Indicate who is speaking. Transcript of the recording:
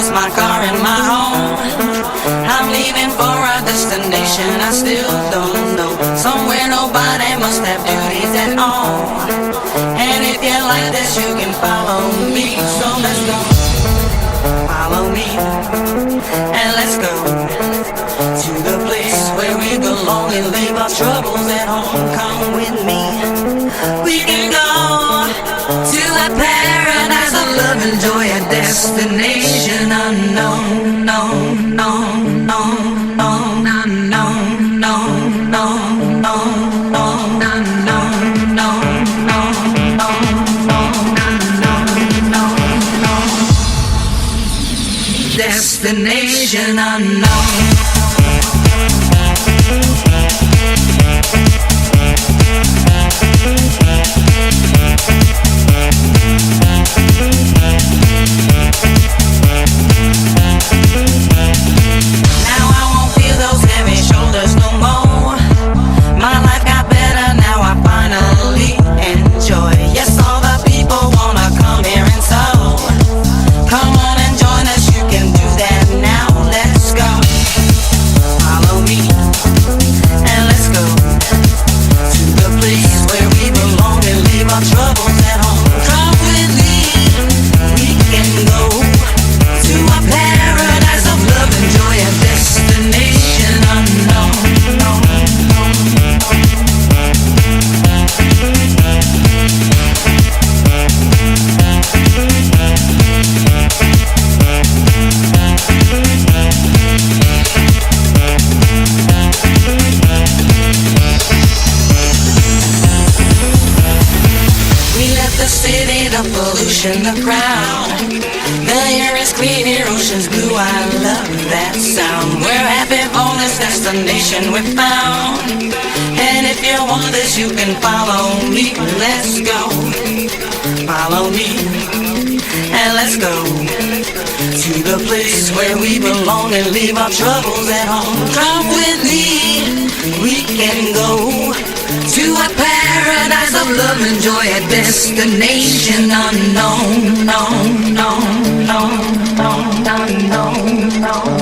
Speaker 1: lost my car and my home. I'm leaving for a destination I still don't know. Somewhere nobody must have duties at all. And if you like this, you can follow me. So let's go. Follow me. And let's go to the place where we belong and leave our troubles at home. Come with me. We can go to a paradise of love and joy, a destination unknown, no, no, no, no, no, no, no, no, no, no, no, no, destination unknown. The pollution, the crowd. The air is clear, ocean's blue. I love that sound. We're happy for this destination we found. And if you want this, you can follow me. Let's go. Follow me. And let's go to the place where we belong and leave our troubles at home. Come with me. We can go to a paradise of love and joy, a destination unknown, no, no, no, no, no, no, no.